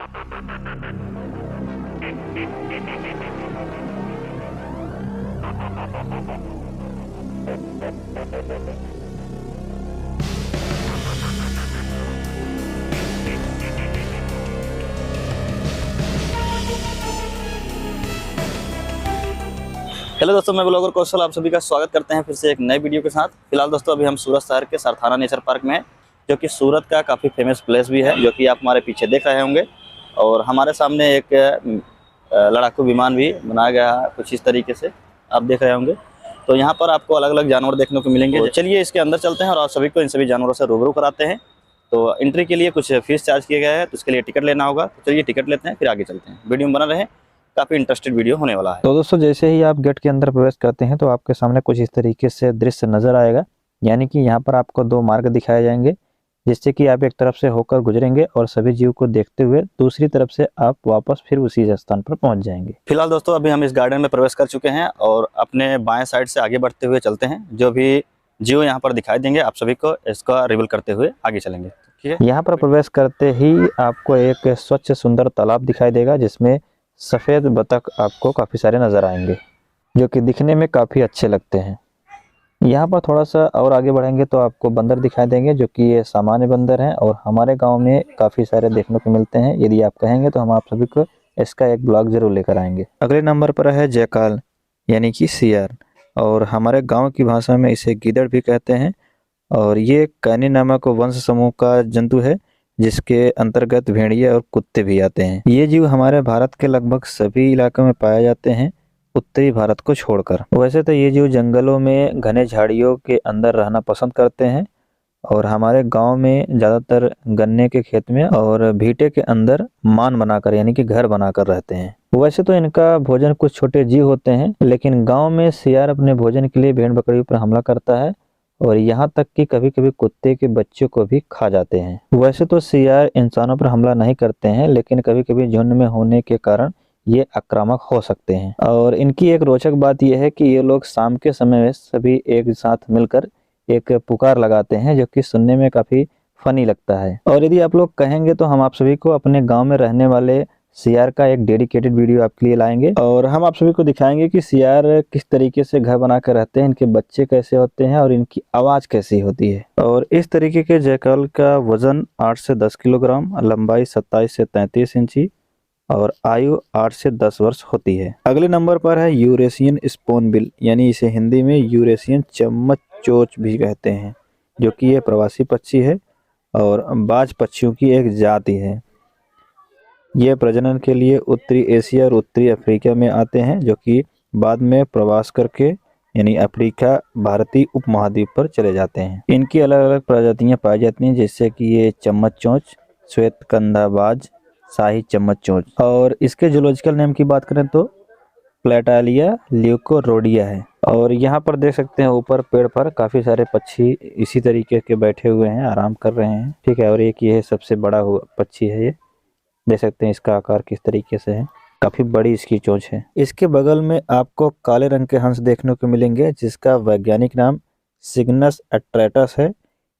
Hello दोस्तों, मैं blogger कौशल आप सभी का स्वागत करते हैं फिर से एक नए वीडियो के साथ। फिलहाल दोस्तों अभी हम सूरत शहर के सरथाना नेचर पार्क में हैं, जो कि सूरत का काफ़ी फेमस प्लेस भी है, जो कि आप हमारे पीछे देख रहे होंगे। और हमारे सामने एक लड़ाकू विमान भी बनाया गया है, कुछ इस तरीके से आप देख रहे होंगे। तो यहाँ पर आपको अलग अलग जानवर देखने को मिलेंगे। तो चलिए इसके अंदर चलते हैं और आप सभी को इन सभी जानवरों से रूबरू कराते हैं। तो एंट्री के लिए कुछ फीस चार्ज किया गया है, तो उसके लिए टिकट लेना होगा। तो चलिए टिकट लेते हैं, फिर आगे चलते हैं। वीडियो में बना रहे, काफ़ी इंटरेस्टेड वीडियो होने वाला है। तो दोस्तों जैसे ही आप गेट के अंदर प्रवेश करते हैं तो आपके सामने कुछ इस तरीके से दृश्य नजर आएगा। यानी कि यहाँ पर आपको दो मार्ग दिखाए जाएंगे, जिससे कि आप एक तरफ से होकर गुजरेंगे और सभी जीव को देखते हुए दूसरी तरफ से आप वापस फिर उसी स्थान पर पहुंच जाएंगे। फिलहाल दोस्तों अभी हम इस गार्डन में प्रवेश कर चुके हैं और अपने बाएं साइड से आगे बढ़ते हुए चलते हैं। जो भी जीव यहाँ पर दिखाई देंगे आप सभी को इसका रिवील करते हुए आगे चलेंगे। ठीक है, यहाँ पर प्रवेश करते ही आपको एक स्वच्छ सुंदर तालाब दिखाई देगा, जिसमें सफेद बतख आपको काफी सारे नजर आएंगे, जो कि दिखने में काफी अच्छे लगते हैं। यहाँ पर थोड़ा सा और आगे बढ़ेंगे तो आपको बंदर दिखाई देंगे, जो कि ये सामान्य बंदर हैं और हमारे गांव में काफ़ी सारे देखने को मिलते हैं। यदि आप कहेंगे तो हम आप सभी को इसका एक ब्लॉग जरूर लेकर आएंगे। अगले नंबर पर है जयकाल यानी कि सियार, और हमारे गांव की भाषा में इसे गीदड़ भी कहते हैं। और ये कैनी नामक वंश समूह का जंतु है, जिसके अंतर्गत भेड़िया और कुत्ते भी आते हैं। ये जीव हमारे भारत के लगभग सभी इलाकों में पाए जाते हैं, उत्तरी भारत को छोड़कर। वैसे तो ये जीव जंगलों में घने झाड़ियों के अंदर रहना पसंद करते हैं और हमारे गांव में ज़्यादातर गन्ने के खेत में और भीटे के अंदर मान बनाकर यानी कि घर बनाकर रहते हैं। वैसे तो इनका भोजन कुछ छोटे जीव होते हैं, लेकिन गांव में सियार अपने भोजन के लिए भेड़ बकरी पर हमला करता है और यहाँ तक कि कभी कभी कुत्ते के बच्चों को भी खा जाते हैं। वैसे तो सियार इंसानों पर हमला नहीं करते हैं, लेकिन कभी कभी झुंड में होने के कारण ये आक्रामक हो सकते हैं। और इनकी एक रोचक बात यह है कि ये लोग शाम के समय में सभी एक साथ मिलकर एक पुकार लगाते हैं, जो कि सुनने में काफी फनी लगता है। और यदि आप लोग कहेंगे तो हम आप सभी को अपने गांव में रहने वाले सियार का एक डेडिकेटेड वीडियो आपके लिए लाएंगे और हम आप सभी को दिखाएंगे कि सियार किस तरीके से घर बना कर रहते हैं, इनके बच्चे कैसे होते हैं और इनकी आवाज कैसी होती है। और इस तरीके के जयकाल का वजन 8 से 10 किलोग्राम, लंबाई 27 से 33 इंची और आयु 8 से 10 वर्ष होती है। अगले नंबर पर है यूरेशियन स्पोनबिल, यानी इसे हिंदी में यूरेशियन चम्मच चोच भी कहते हैं, जो कि ये प्रवासी पक्षी है और बाज पक्षियों की एक जाति है। ये प्रजनन के लिए उत्तरी एशिया और उत्तरी अफ्रीका में आते हैं, जो कि बाद में प्रवास करके यानी अफ्रीका भारतीय उपमहाद्वीप पर चले जाते हैं। इनकी अलग अलग प्रजातियां पाई जाती हैं, जैसे कि ये चम्मच चोंच, श्वेत कंधाबाज, शाही चम्मच चोंच। और इसके जूलॉजिकल नेम की बात करें तो प्लेटालिया ल्यूकोरोडिया है। और यहाँ पर देख सकते हैं ऊपर पेड़ पर काफी सारे पक्षी इसी तरीके के बैठे हुए हैं, आराम कर रहे हैं। ठीक है, और एक ये सबसे बड़ा हुआ पक्षी है, ये देख सकते हैं इसका आकार किस तरीके से है, काफी बड़ी इसकी चोंच है। इसके बगल में आपको काले रंग के हंस देखने को मिलेंगे, जिसका वैज्ञानिक नाम सिग्नस एट्रेटस है।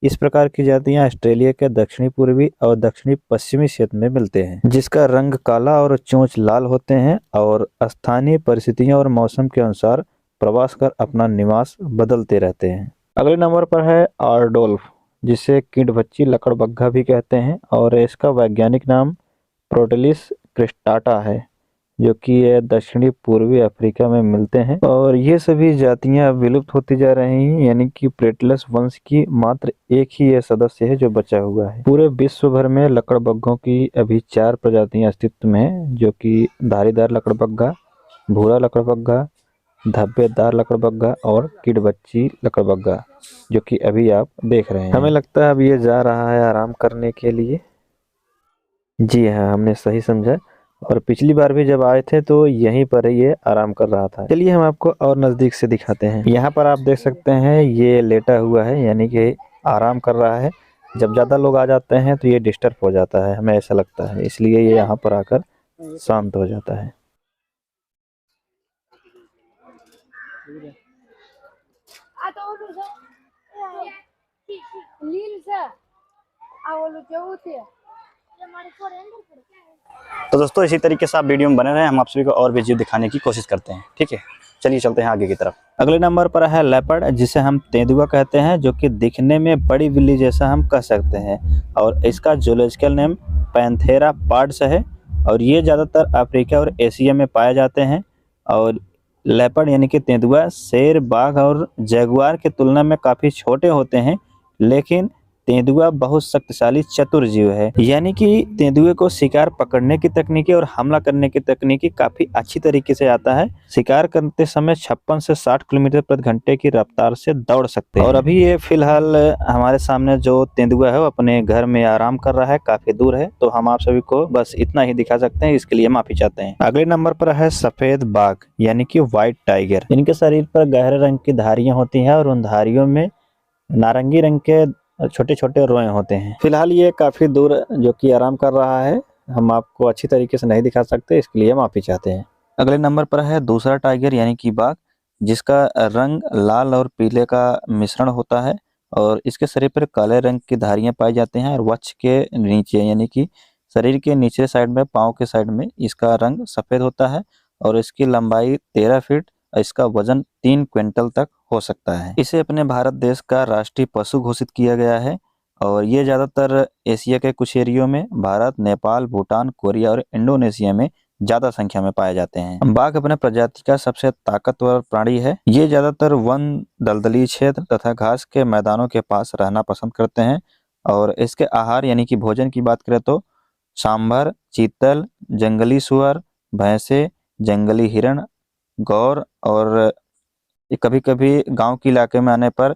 इस प्रकार की जातियां ऑस्ट्रेलिया के दक्षिणी पूर्वी और दक्षिणी पश्चिमी क्षेत्र में मिलते हैं, जिसका रंग काला और चोंच लाल होते हैं और स्थानीय परिस्थितियों और मौसम के अनुसार प्रवास कर अपना निवास बदलते रहते हैं। अगले नंबर पर है आर्डोल्फ, जिसे कीटभक्षी लकड़बग्घा भी कहते हैं और इसका वैज्ञानिक नाम प्रोटेलिस क्रिस्टाटा है, जो कि ये दक्षिणी पूर्वी अफ्रीका में मिलते हैं। और ये सभी जातियां विलुप्त होती जा रही हैं, यानी कि प्लेटलस वंश की मात्र एक ही ये सदस्य है जो बचा हुआ है। पूरे विश्व भर में लकड़बग्घों की अभी 4 प्रजातियां अस्तित्व में हैं, जो कि धारीदार लकड़बग्घा, भूरा लकड़बग्घा, धब्बेदार लकड़बग्घा और कीटबच्ची लकड़बग्घा, जो कि अभी आप देख रहे हैं। हमें लगता है अब ये जा रहा है आराम करने के लिए। जी हाँ, हमने सही समझा। और पिछली बार भी जब आए थे तो यहीं पर ये आराम कर रहा था। चलिए हम आपको और नज़दीक से दिखाते हैं। यहाँ पर आप देख सकते हैं ये लेटा हुआ है, यानी कि आराम कर रहा है। जब ज़्यादा लोग आ जाते हैं तो ये डिस्टर्ब हो जाता है, हमें ऐसा लगता है, इसलिए ये यहाँ पर आकर शांत हो जाता है। तो दोस्तों इसी तरीके से आप वीडियो में बने रहें, हम आप सभी को और भी जीव दिखाने की कोशिश करते हैं। ठीक है, चलिए चलते हैं आगे की तरफ। अगले नंबर पर है लेपर्ड, जिसे हम तेंदुआ कहते हैं, जो कि दिखने में बड़ी बिल्ली जैसा हम कह सकते हैं, और इसका जूलॉजिकल नेम पैंथेरा पार्ड्स है, और ये ज़्यादातर अफ्रीका और एशिया में पाए जाते हैं। और लेपर्ड यानी कि तेंदुआ शेर, बाघ और जगुआर की तुलना में काफ़ी छोटे होते हैं, लेकिन तेंदुआ बहुत शक्तिशाली चतुर जीव है। यानी कि तेंदुए को शिकार पकड़ने की तकनीकी और हमला करने की तकनीकी काफ़ी अच्छी तरीके से आता है। शिकार करते समय 56 से 60 किलोमीटर प्रति घंटे की रफ्तार से दौड़ सकते हैं। और अभी ये फिलहाल हमारे सामने जो तेंदुआ है वो अपने घर में आराम कर रहा है, काफ़ी दूर है, तो हम आप सभी को बस इतना ही दिखा सकते हैं, इसके लिए माफ़ी चाहते हैं। अगले नंबर पर है सफ़ेद बाघ यानी कि व्हाइट टाइगर। इनके शरीर पर गहरे रंग की धारियाँ होती हैं और उन धारियों में नारंगी रंग के छोटे छोटे रोए होते हैं। फिलहाल ये काफ़ी दूर जो कि आराम कर रहा है, हम आपको अच्छी तरीके से नहीं दिखा सकते, इसके लिए माफ़ी चाहते हैं। अगले नंबर पर है दूसरा टाइगर यानी कि बाघ, जिसका रंग लाल और पीले का मिश्रण होता है, और इसके शरीर पर काले रंग की धारियां पाई जाती हैं, और वक्ष के नीचे यानी कि शरीर के नीचे साइड में, पाँव के साइड में इसका रंग सफ़ेद होता है, और इसकी लंबाई 13 फीट, इसका वजन 3 क्विंटल तक हो सकता है। इसे अपने भारत देश का राष्ट्रीय पशु घोषित किया गया है, और ये ज़्यादातर एशिया के कुछ एरियो में, भारत, नेपाल, भूटान, कोरिया और इंडोनेशिया में ज़्यादा संख्या में पाए जाते हैं। बाघ अपने प्रजाति का सबसे ताकतवर प्राणी है। ये ज़्यादातर वन, दलदली क्षेत्र तथा घास के मैदानों के पास रहना पसंद करते हैं, और इसके आहार यानी कि भोजन की बात करें तो सांभर, चीतल, जंगली सुअर, भैंसे, जंगली हिरण, गौर, और कभी कभी गांव के इलाके में आने पर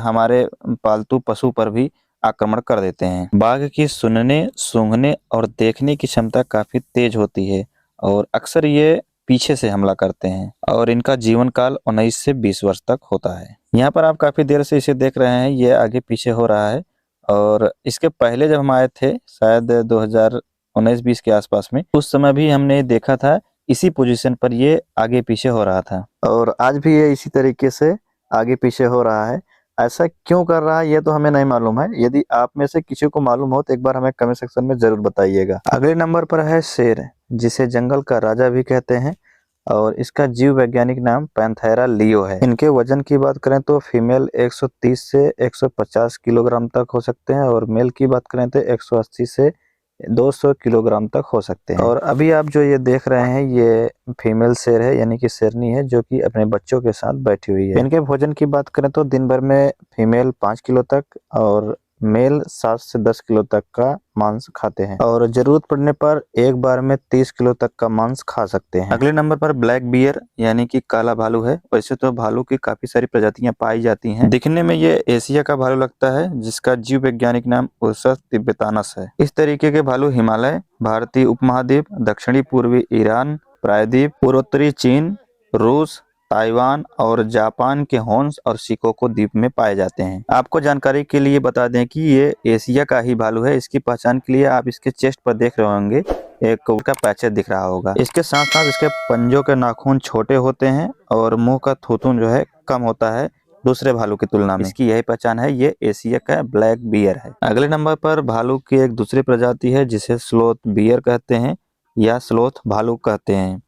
हमारे पालतू पशु पर भी आक्रमण कर देते हैं। बाघ की सुनने, सूंघने और देखने की क्षमता काफ़ी तेज होती है, और अक्सर ये पीछे से हमला करते हैं, और इनका जीवन काल 19 से 20 वर्ष तक होता है। यहाँ पर आप काफ़ी देर से इसे देख रहे हैं, ये आगे पीछे हो रहा है, और इसके पहले जब हम आए थे शायद 2019-20 के आसपास में, उस समय भी हमने देखा था इसी पोजीशन पर ये आगे पीछे हो रहा था, और आज भी ये इसी तरीके से आगे पीछे हो रहा है। ऐसा क्यों कर रहा है ये तो हमें नहीं मालूम है। यदि आप में से किसी को मालूम हो तो एक बार हमें कमेंट सेक्शन में जरूर बताइएगा। अगले नंबर पर है शेर, जिसे जंगल का राजा भी कहते हैं, और इसका जीव वैज्ञानिक नाम पैंथेरा लियो है। इनके वजन की बात करें तो फीमेल 130 से 150 किलोग्राम तक हो सकते हैं, और मेल की बात करें तो 180 से 200 किलोग्राम तक हो सकते हैं। और अभी आप जो ये देख रहे हैं ये फीमेल शेर है, यानी कि शेरनी है, जो कि अपने बच्चों के साथ बैठी हुई है। इनके भोजन की बात करें तो दिन भर में फीमेल 5 किलो तक और मेल 7 से 10 किलो तक का मांस खाते हैं, और जरूरत पड़ने पर एक बार में 30 किलो तक का मांस खा सकते हैं। अगले नंबर पर ब्लैक बियर यानी कि काला भालू है। वैसे तो भालू की काफी सारी प्रजातियां पाई जाती हैं। दिखने में ये एशिया का भालू लगता है, जिसका जीव वैज्ञानिक नाम उर्सस तिब्बतानस है। इस तरीके के भालू हिमालय, भारतीय उपमहाद्वीप, दक्षिणी पूर्वी ईरान, प्रायद्वीप, पूर्वोत्तरी चीन, रूस, ताइवान और जापान के होन्स और शिकोको द्वीप में पाए जाते हैं। आपको जानकारी के लिए बता दें कि ये एशिया का ही भालू है। इसकी पहचान के लिए आप इसके चेस्ट पर देख रहे होंगे एक का पैचेस दिख रहा होगा। इसके साथ साथ इसके पंजों के नाखून छोटे होते हैं, और मुंह का थूथून जो है कम होता है दूसरे भालू की तुलना में। इसकी यही पहचान है, ये एशिया का ब्लैक बियर है। अगले नंबर पर भालू की एक दूसरी प्रजाति है, जिसे स्लोथ बियर कहते हैं या स्लोथ भालू कहते हैं।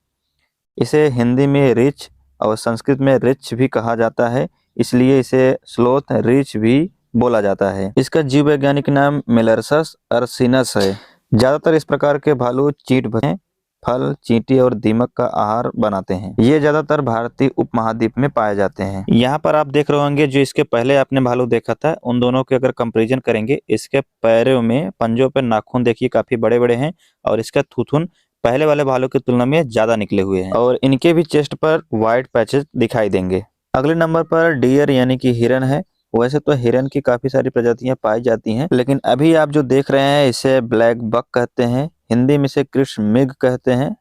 इसे हिंदी में रिच और संस्कृत में रिच भी कहा जाता है, इसलिए इसे स्लोथ रिच भी बोला जाता है। इसका जीव वैज्ञानिक नाम मेलर्सस अर्सिनस है। ज्यादातर इस प्रकार के भालू चींट भरे फल, चींटी और दीमक का आहार बनाते हैं। ये ज्यादातर भारतीय उपमहाद्वीप में पाए जाते हैं। यहाँ पर आप देख रहे होंगे जो इसके पहले आपने भालू देखा था, उन दोनों के अगर कंपैरिजन करेंगे, इसके पैरों में, पंजों पे नाखून देखिए काफी बड़े बड़े हैं, और इसका थूथून पहले वाले भालू की तुलना में ज्यादा निकले हुए हैं, और इनके भी चेस्ट पर व्हाइट पैचेस दिखाई देंगे। अगले नंबर पर डियर यानी कि हिरन है। वैसे तो हिरन की काफी सारी प्रजातियां पाई जाती हैं, लेकिन अभी आप जो देख रहे हैं इसे ब्लैक बक कहते हैं, हिंदी में इसे कृष्ण मृग कहते हैं,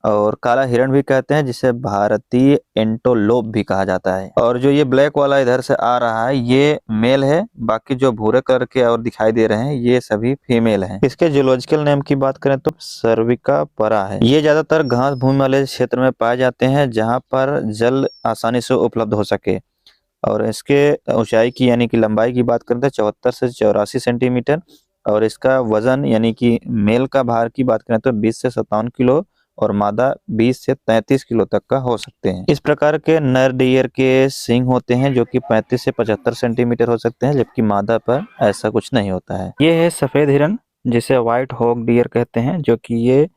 और काला हिरण भी कहते हैं, जिसे भारतीय एंटोलोप भी कहा जाता है। और जो ये ब्लैक वाला इधर से आ रहा है ये मेल है, बाकी जो भूरे कलर के और दिखाई दे रहे हैं ये सभी फीमेल हैं। इसके जूलॉजिकल नेम की बात करें तो सर्विका परा है। ये ज्यादातर घास भूमि वाले क्षेत्र में पाए जाते हैं, जहाँ पर जल आसानी से उपलब्ध हो सके। और इसके ऊंचाई की यानी कि लंबाई की बात करें तो 74 से 84 सेंटीमीटर, और इसका वजन यानी कि मेल का भार की बात करें तो 20 से 57 किलो और मादा 20 से 33 किलो तक का हो सकते हैं। इस प्रकार के नर डियर के सींग होते हैं जो कि 35 से 75 सेंटीमीटर हो सकते हैं, जबकि मादा पर ऐसा कुछ नहीं होता है। ये है सफेद हिरन जिसे व्हाइट हॉग डियर कहते हैं, जो कि ये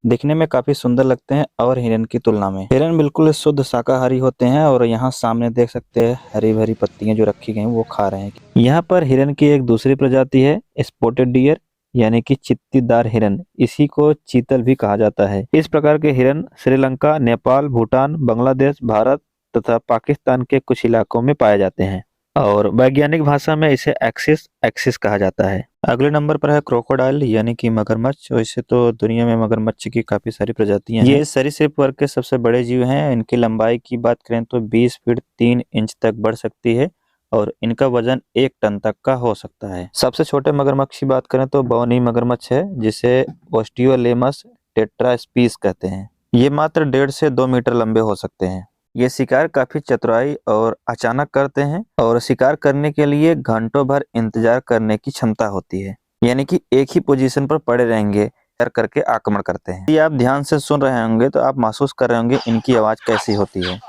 दिखने में काफी सुंदर लगते हैं और हिरन की तुलना में। हिरन बिल्कुल शुद्ध शाकाहारी होते हैं और यहाँ सामने देख सकते हैं हरी भरी पत्तियां जो रखी गई हैं वो खा रहे हैं। यहाँ पर हिरन की एक दूसरी प्रजाति है स्पॉटेड डियर यानी कि चित्तीदार हिरन, इसी को चीतल भी कहा जाता है। इस प्रकार के हिरन श्रीलंका, नेपाल, भूटान, बांग्लादेश, भारत तथा पाकिस्तान के कुछ इलाकों में पाए जाते हैं और वैज्ञानिक भाषा में इसे एक्सिस कहा जाता है। अगले नंबर पर है क्रोकोडाइल यानी कि मगरमच्छ। वैसे तो दुनिया में मगरमच्छ की काफी सारी प्रजातियां हैं। ये सरीसृप वर्ग के सबसे बड़े जीव हैं। इनकी लंबाई की बात करें तो 20 फीट 3 इंच तक बढ़ सकती है और इनका वजन 1 टन तक का हो सकता है। सबसे छोटे मगरमच्छ की बात करें तो बोनी मगरमच्छ है जिसे ओस्टियोलेमस टेट्रास्पीस कहते हैं। ये मात्र 1.5 से 2 मीटर लंबे हो सकते हैं। ये शिकार काफी चतुराई और अचानक करते हैं और शिकार करने के लिए घंटों भर इंतजार करने की क्षमता होती है, यानी कि एक ही पोजीशन पर पड़े रहेंगे करके आक्रमण करते हैं। यदि आप ध्यान से सुन रहे होंगे तो आप महसूस कर रहे होंगे इनकी आवाज कैसी होती है।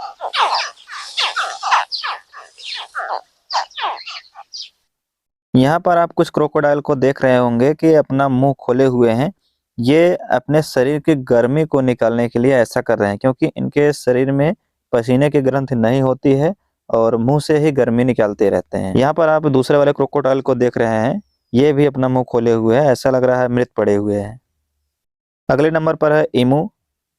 यहाँ पर आप कुछ क्रोकोडाइल को देख रहे होंगे कि अपना मुंह खोले हुए हैं। ये अपने शरीर की गर्मी को निकालने के लिए ऐसा कर रहे हैं, क्योंकि इनके शरीर में पसीने की ग्रंथि नहीं होती है और मुंह से ही गर्मी निकालते रहते हैं। यहाँ पर आप दूसरे वाले क्रोकोडाइल को देख रहे हैं, ये भी अपना मुंह खोले हुए है, ऐसा लग रहा है मृत पड़े हुए हैं। अगले नंबर पर है ईमू,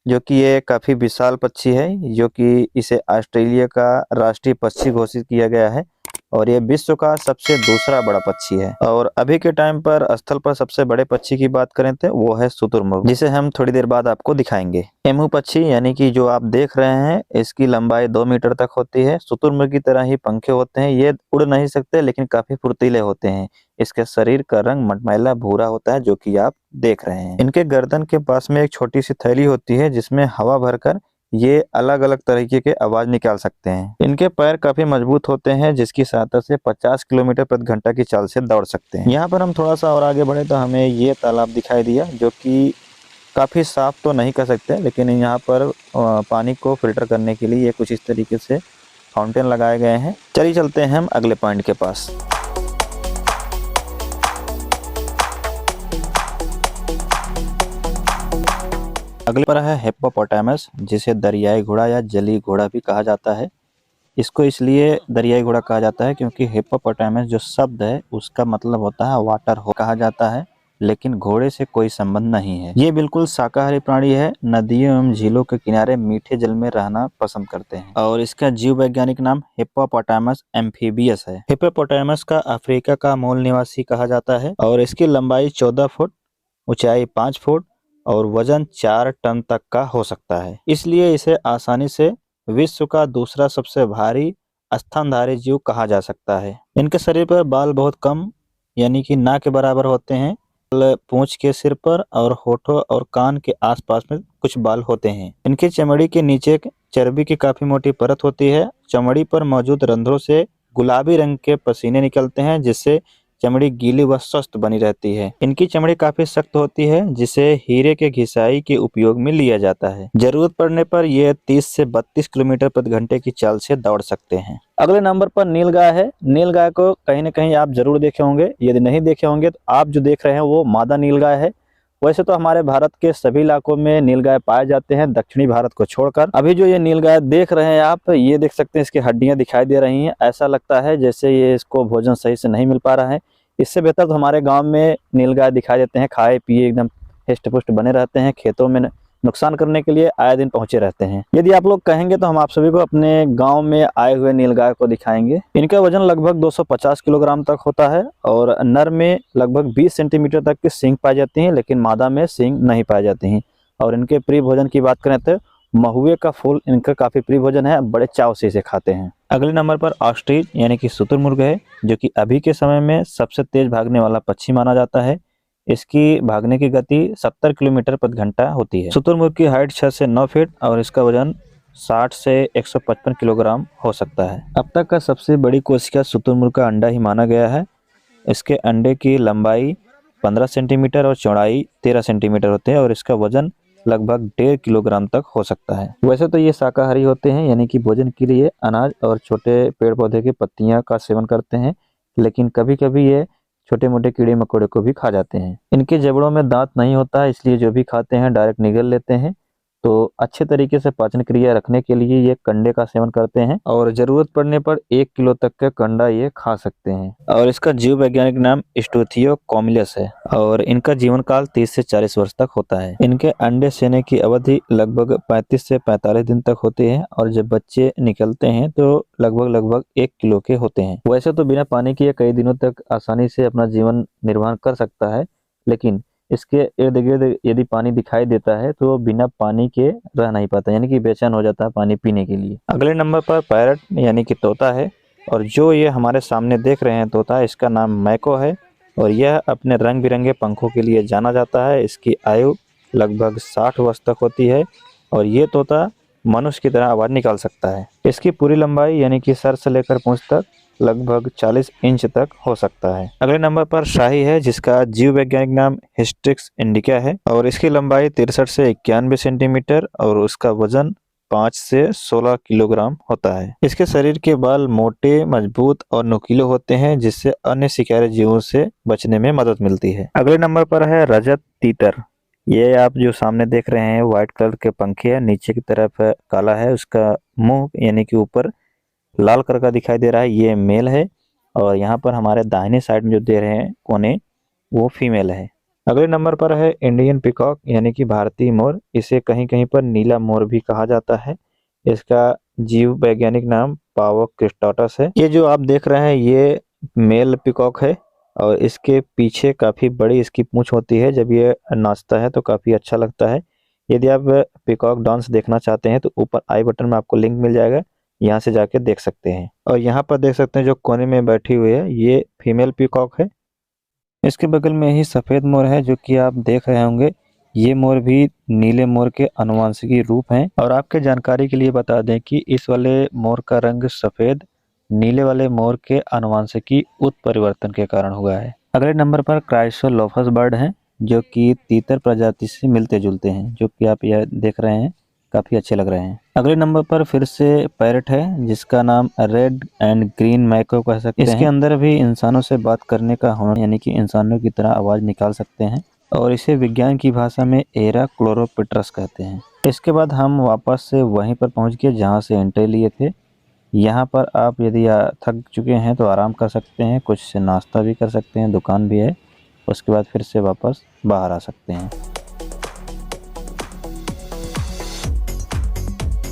जो कि ये काफी विशाल पक्षी है, जो कि इसे ऑस्ट्रेलिया का राष्ट्रीय पक्षी घोषित किया गया है और ये विश्व का सबसे दूसरा बड़ा पक्षी है। और अभी के टाइम पर स्थल पर सबसे बड़े पक्षी की बात करें तो वो है शुतुरमुर्ग, जिसे हम थोड़ी देर बाद आपको दिखाएंगे। एमू पक्षी यानी कि जो आप देख रहे हैं इसकी लंबाई 2 मीटर तक होती है। शुतुरमुर्ग की तरह ही पंखे होते हैं। ये उड़ नहीं सकते लेकिन काफी फुर्तीले होते हैं। इसके शरीर का रंग मटमैला भूरा होता है, जो कि आप देख रहे हैं। इनके गर्दन के पास में एक छोटी सी थैली होती है जिसमें हवा भरकर ये अलग अलग तरीके के आवाज निकाल सकते हैं। इनके पैर काफी मजबूत होते हैं जिसकी सहायता से 50 किलोमीटर प्रति घंटा की चाल से दौड़ सकते हैं। यहाँ पर हम थोड़ा सा और आगे बढ़े तो हमें ये तालाब दिखाई दिया, जो कि काफी साफ तो नहीं कह सकते, लेकिन यहाँ पर पानी को फिल्टर करने के लिए कुछ इस तरीके से फाउंटेन लगाए गए हैं। चलिए चलते हैं हम अगले पॉइंट के पास। अगले पर है हिप्पोपोटामस, जिसे दरियाई घोड़ा या जली घोड़ा भी कहा जाता है। इसको इसलिए दरियाई घोड़ा कहा जाता है क्योंकि हिप्पोपोटामस जो शब्द है उसका मतलब होता है वाटर हो कहा जाता है, लेकिन घोड़े से कोई संबंध नहीं है। ये बिल्कुल शाकाहारी प्राणी है। नदियों एवं झीलों के किनारे मीठे जल में रहना पसंद करते हैं और इसका जीव वैज्ञानिक नाम हिप्पोपोटामस एम्फीबियस है। हिप्पोपोटामस का अफ्रीका का मूल निवासी कहा जाता है और इसकी लंबाई 14 फुट, ऊंचाई 5 फुट और वजन 4 टन तक का हो सकता है। इसलिए इसे आसानी से विश्व का दूसरा सबसे भारी स्तनधारी जीव कहा जा सकता है। इनके शरीर पर बाल बहुत कम यानी कि ना के बराबर होते हैं। पूंछ के सिर पर और होठों और कान के आसपास में कुछ बाल होते हैं। इनकी चमड़ी के नीचे चर्बी की काफी मोटी परत होती है। चमड़ी पर मौजूद रंध्रों से गुलाबी रंग के पसीने निकलते हैं, जिससे चमड़ी गीली व स्वस्थ बनी रहती है। इनकी चमड़ी काफी सख्त होती है, जिसे हीरे के घिसाई के उपयोग में लिया जाता है। जरूरत पड़ने पर ये 30 से 32 किलोमीटर प्रति घंटे की चाल से दौड़ सकते हैं। अगले नंबर पर नीलगाय है। नीलगाय को कहीं न कहीं आप जरूर देखे होंगे। यदि नहीं देखे होंगे तो आप जो देख रहे हैं वो मादा नीलगाय है। वैसे तो हमारे भारत के सभी इलाकों में नीलगाय पाए जाते हैं, दक्षिणी भारत को छोड़कर। अभी जो ये नीलगाय देख रहे हैं आप, ये देख सकते हैं इसकी हड्डियां दिखाई दे रही हैं। ऐसा लगता है जैसे ये इसको भोजन सही से नहीं मिल पा रहा है। इससे बेहतर तो हमारे गांव में नीलगाय दिखाई देते हैं, खाए पिए एकदम हिष्ट पुष्ट बने रहते हैं, खेतों में नुकसान करने के लिए आए दिन पहुंचे रहते हैं। यदि आप लोग कहेंगे तो हम आप सभी को अपने गांव में आए हुए नीलगाय को दिखाएंगे। इनका वजन लगभग 250 किलोग्राम तक होता है और नर में लगभग 20 सेंटीमीटर तक की सींग पाई जाती है, लेकिन मादा में सींग नहीं पाई जाती हैं। और इनके प्रिय भोजन की बात करें तो महुए का फूल इनका काफी प्रिय भोजन है, बड़े चाव से इसे खाते हैं। अगले नंबर पर ऑस्ट्रिच यानी कि शुतुरमुर्ग है, जो कि अभी के समय में सबसे तेज भागने वाला पक्षी माना जाता है। इसकी भागने की गति 70 किलोमीटर प्रति घंटा होती है। शुतुरमुर्ग की हाइट 6 से 9 फीट और इसका वजन 60 से 155 किलोग्राम हो सकता है। अब तक का सबसे बड़ी कोशिका शुतुरमुर्ग का अंडा ही माना गया है। इसके अंडे की लंबाई 15 सेंटीमीटर और चौड़ाई 13 सेंटीमीटर होते हैं और इसका वजन लगभग 1.5 किलोग्राम तक हो सकता है। वैसे तो ये शाकाहारी होते हैं, यानी कि भोजन के लिए अनाज और छोटे पेड़ पौधे की पत्तियां का सेवन करते हैं, लेकिन कभी कभी ये छोटे मोटे कीड़े मकोड़े को भी खा जाते हैं। इनके जबड़ों में दांत नहीं होता है, इसलिए जो भी खाते हैं डायरेक्ट निगल लेते हैं। तो अच्छे तरीके से पाचन क्रिया रखने के लिए ये कंडे का सेवन करते हैं और जरूरत पड़ने पर 1 किलो तक का कंडा ये खा सकते हैं। और इसका जीव वैज्ञानिक नाम स्टूथियोकॉमिलस है और इनका जीवन काल 30 से 40 वर्ष तक होता है। इनके अंडे सेने की अवधि लगभग 35 से 45 दिन तक होते हैं और जब बच्चे निकलते हैं तो लगभग 1 किलो के होते हैं। वैसे तो बिना पानी के कई दिनों तक आसानी से अपना जीवन निर्वाह कर सकता है, लेकिन इसके इर्द गिर्द यदि पानी दिखाई देता है तो बिना पानी के रह नहीं पाता, यानी कि बेचैन हो जाता है पानी पीने के लिए। अगले नंबर पर पैरट यानी कि तोता है और जो ये हमारे सामने देख रहे हैं तोता, इसका नाम मैको है और यह अपने रंग बिरंगे पंखों के लिए जाना जाता है। इसकी आयु लगभग 60 वर्ष तक होती है और ये तोता मनुष्य की तरह आवाज़ निकाल सकता है। इसकी पूरी लंबाई यानी कि सर से लेकर पूंछ तक लगभग 40 इंच तक हो सकता है। अगले नंबर पर शाही है जिसका जीव वैज्ञानिक नाम हिस्ट्रिक्स इंडिका है और इसकी लंबाई 63 से 91 सेंटीमीटर और उसका वजन 5 से 16 किलोग्राम होता है। इसके शरीर के बाल मोटे, मजबूत और नुकीले होते हैं जिससे अन्य शिकारी जीवों से बचने में मदद मिलती है। अगले नंबर पर है रजत तीतर। ये आप जो सामने देख रहे हैं व्हाइट कलर के पंखे है, नीचे की तरफ काला है, उसका मुंह यानी कि ऊपर लाल कलर का दिखाई दे रहा है, ये मेल है और यहाँ पर हमारे दाहिने साइड में जो दे रहे हैं कोने वो फीमेल है। अगले नंबर पर है इंडियन पिकॉक यानी कि भारतीय मोर। इसे कहीं कहीं पर नीला मोर भी कहा जाता है। इसका जीव वैज्ञानिक नाम पावक क्रिस्टाटस है। ये जो आप देख रहे हैं ये मेल पिकॉक है और इसके पीछे काफ़ी बड़ी इसकी पूंछ होती है। जब ये नाचता है तो काफ़ी अच्छा लगता है। यदि आप पिकॉक डांस देखना चाहते हैं तो ऊपर आई बटन में आपको लिंक मिल जाएगा, यहाँ से जाके देख सकते हैं। और यहाँ पर देख सकते हैं जो कोने में बैठी हुई है ये फीमेल पीकॉक है। इसके बगल में ही सफ़ेद मोर है जो कि आप देख रहे होंगे। ये मोर भी नीले मोर के अनुवांशिकी रूप हैं और आपके जानकारी के लिए बता दें कि इस वाले मोर का रंग सफ़ेद नीले वाले मोर के अनुवांशिकी उत्परिवर्तन के कारण हुआ है। अगले नंबर पर क्राइसोलोफस बर्ड हैं जो कि तीतर प्रजाति से मिलते जुलते हैं, जो कि आप यह देख रहे हैं काफ़ी अच्छे लग रहे हैं। अगले नंबर पर फिर से पैरट है जिसका नाम रेड एंड ग्रीन मैको कह सकते हैं। इसके अंदर भी इंसानों से बात करने का हुनर यानी कि इंसानों की तरह आवाज़ निकाल सकते हैं और इसे विज्ञान की भाषा में एरा क्लोरोपिट्रस कहते हैं। इसके बाद हम वापस से वहीं पर पहुंच गए जहां से एंट्री लिए थे। यहाँ पर आप यदि थक चुके हैं तो आराम कर सकते हैं, कुछ नाश्ता भी कर सकते हैं, दुकान भी है, उसके बाद फिर से वापस बाहर आ सकते हैं।